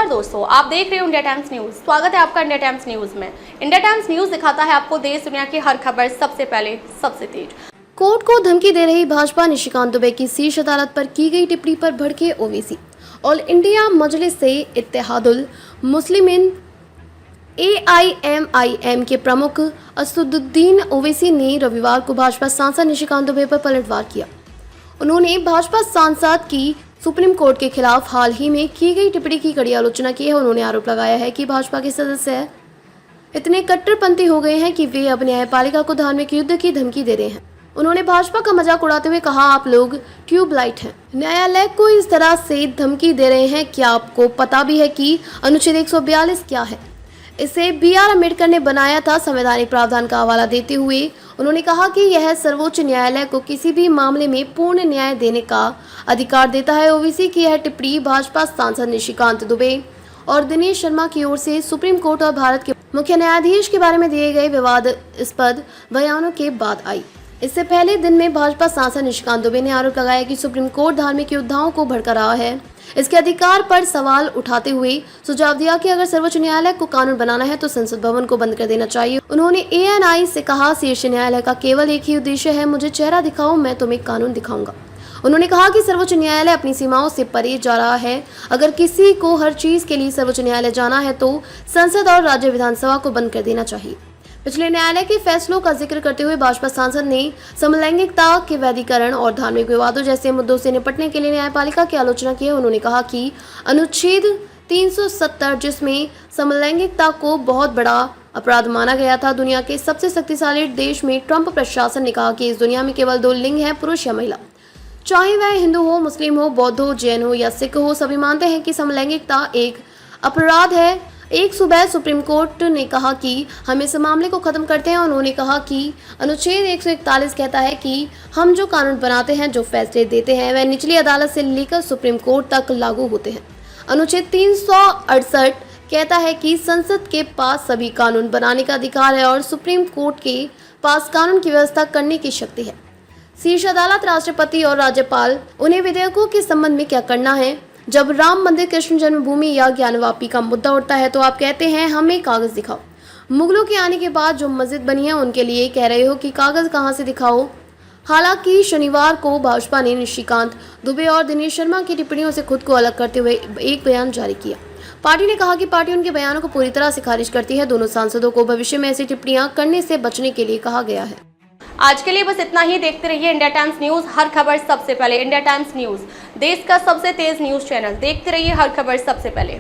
नमस्कार दोस्तों, आप देख रहे हो इंडिया टाइम्स न्यूज। स्वागत है आपका इंडिया टाइम्स न्यूज में। इंडिया टाइम्स न्यूज दिखाता है आपको देश दुनिया की हर खबर सबसे पहले, सबसे तेज। कोर्ट को धमकी दे रही भाजपा निशिकांत दुबे की शीर्ष अदालत पर की गई टिप्पणी पर भड़के ओवैसी। ऑल इंडिया मजलिस से इत्तेहादुल मुस्लिमीन AIMIM के प्रमुख असदुद्दीन ओवैसी ने रविवार को भाजपा सांसद निशिकांत दुबे पर पलटवार किया। उन्होंने भाजपा सांसद की सुप्रीम कोर्ट के खिलाफ हाल ही में की गई टिप्पणी की कड़ी आलोचना की है। उन्होंने आरोप लगाया है कि भाजपा के सदस्य इतने कट्टरपंथी हो गए हैं कि वे अब न्यायपालिका को धार्मिक युद्ध की धमकी दे रहे हैं। उन्होंने भाजपा का मजाक उड़ाते हुए कहा, आप लोग ट्यूबलाइट हैं, न्यायालय को इस तरह से धमकी दे रहे हैं। क्या आपको पता भी है कि अनुच्छेद 142 क्या है? इसे BR अम्बेडकर ने बनाया था। संवैधानिक प्रावधान का हवाला देते हुए उन्होंने कहा कि यह सर्वोच्च न्यायालय को किसी भी मामले में पूर्ण न्याय देने का अधिकार देता है। ओवैसी की यह टिप्पणी भाजपा सांसद निशिकांत दुबे और दिनेश शर्मा की ओर से सुप्रीम कोर्ट और भारत के मुख्य न्यायाधीश के बारे में दिए गए विवादास्पद बयानों के बाद आई। इससे पहले दिन में भाजपा सांसद निशिकांत दुबे ने आरोप लगाया कि सुप्रीम कोर्ट धार्मिक योद्धाओं को भड़का रहा है। इसके अधिकार पर सवाल उठाते हुए सुझाव दिया कि अगर सर्वोच्च न्यायालय को कानून बनाना है तो संसद भवन को बंद कर देना चाहिए। उन्होंने ANI से कहा, शीर्ष न्यायालय का केवल एक ही उद्देश्य है, मुझे चेहरा दिखाओ, मैं तुम्हें कानून दिखाऊंगा। उन्होंने कहा कि सर्वोच्च न्यायालय अपनी सीमाओं से परे जा रहा है। अगर किसी को हर चीज के लिए सर्वोच्च न्यायालय जाना है तो संसद और राज्य विधानसभा को बंद कर देना चाहिए। पिछले न्यायालय के फैसलों का जिक्र करते हुए भाजपा सांसद ने समलैंगिकता के वैधीकरण और धार्मिक विवादों जैसे मुद्दों से निपटने के लिए न्यायपालिका की आलोचना की है। उन्होंने कहा कि अनुच्छेद 370 जिसमें समलैंगिकता को बहुत बड़ा अपराध माना गया था, दुनिया के सबसे शक्तिशाली देश में ट्रंप प्रशासन ने कहा कि इस दुनिया में केवल 2 लिंग हैं, पुरुष या महिला। चाहे वह हिंदू हो, मुस्लिम हो, बौद्ध हो, जैन हो या सिख हो, सभी मानते हैं कि समलैंगिकता एक अपराध है। एक सुबह सुप्रीम कोर्ट ने कहा कि हम इस मामले को खत्म करते हैं। उन्होंने कहा कि अनुच्छेद 141 कहता है कि हम जो कानून बनाते हैं, जो फैसले देते हैं, वह निचली अदालत से लेकर सुप्रीम कोर्ट तक लागू होते हैं। अनुच्छेद 368 कहता है कि संसद के पास सभी कानून बनाने का अधिकार है और सुप्रीम कोर्ट के पास कानून की व्यवस्था करने की शक्ति है। शीर्ष अदालत, राष्ट्रपति और राज्यपाल, उन्हें विधेयकों के संबंध में क्या करना है। जब राम मंदिर, कृष्ण जन्मभूमि या ज्ञानवापी का मुद्दा उठता है तो आप कहते हैं हमें कागज दिखाओ। मुगलों के आने के बाद जो मस्जिद बनी है उनके लिए कह रहे हो कि कागज कहां से दिखाओ। हालांकि शनिवार को भाजपा ने निशिकांत दुबे और दिनेश शर्मा की टिप्पणियों से खुद को अलग करते हुए एक बयान जारी किया। पार्टी ने कहा कि पार्टी उनके बयानों को पूरी तरह से खारिज करती है। दोनों सांसदों को भविष्य में ऐसी टिप्पणियां करने से बचने के लिए कहा गया है। आज के लिए बस इतना ही। देखते रहिए इंडिया टाइम्स न्यूज, हर खबर सबसे पहले। इंडिया टाइम्स न्यूज, देश का सबसे तेज न्यूज चैनल। देखते रहिए हर खबर सबसे पहले।